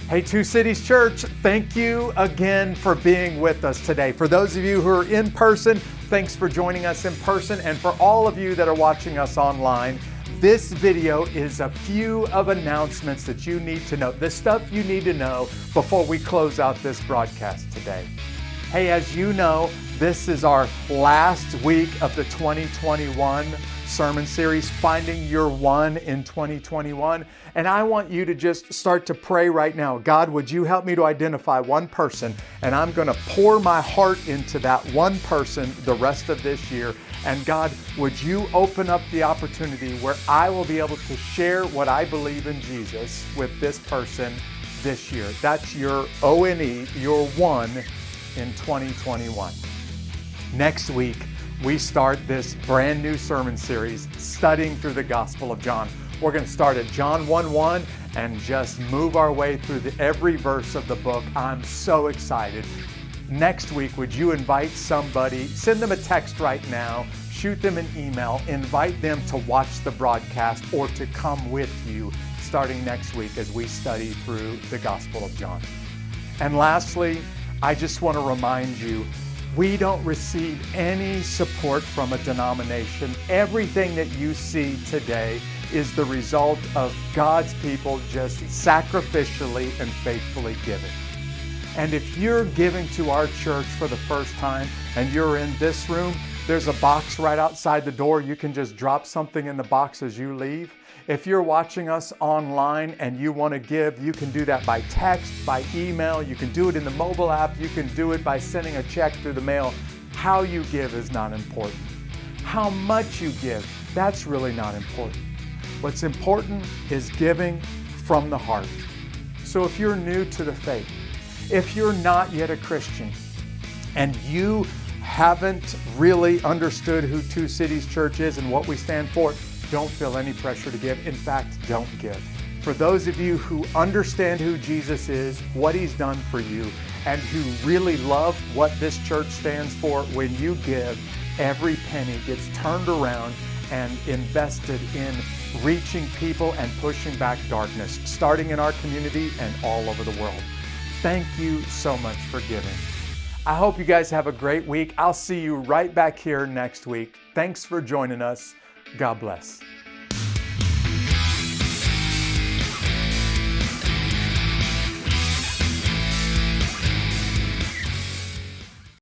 Hey, Two Cities Church, thank you again for being with us today. For those of you who are in person, thanks for joining us in person. And for all of you that are watching us online, this video is a few of announcements that you need to know, the stuff you need to know before we close out this broadcast today. Hey, as you know, this is our last week of the 2021 sermon series, Finding Your One in 2021. And I want you to just start to pray right now. God, would you help me to identify one person? And I'm going to pour my heart into that one person the rest of this year. And God, would you open up the opportunity where I will be able to share what I believe in Jesus with this person this year? That's your O-N-E, your one in 2021. Next week, we start this brand new sermon series studying through the Gospel of John. We're going to start at John 1:1 and just move our way through every verse of the book. I'm so excited. Next week, would you invite somebody, send them a text right now, shoot them an email, invite them to watch the broadcast or to come with you starting next week as we study through the Gospel of John. And lastly, I just want to remind you, we don't receive any support from a denomination. Everything that you see today is the result of God's people just sacrificially and faithfully giving. And if you're giving to our church for the first time and you're in this room, there's a box right outside the door. You can just drop something in the box as you leave. If you're watching us online and you want to give, you can do that by text, by email. You can do it in the mobile app. You can do it by sending a check through the mail. How you give is not important. How much you give, that's really not important. What's important is giving from the heart. So if you're new to the faith, if you're not yet a Christian, and you haven't really understood who Two Cities Church is and what we stand for, don't feel any pressure to give. In fact, don't give. For those of you who understand who Jesus is, what He's done for you, and who really love what this church stands for, when you give, every penny gets turned around and invested in reaching people and pushing back darkness, starting in our community and all over the world. Thank you so much for giving. I hope you guys have a great week. I'll see you right back here next week. Thanks for joining us. God bless.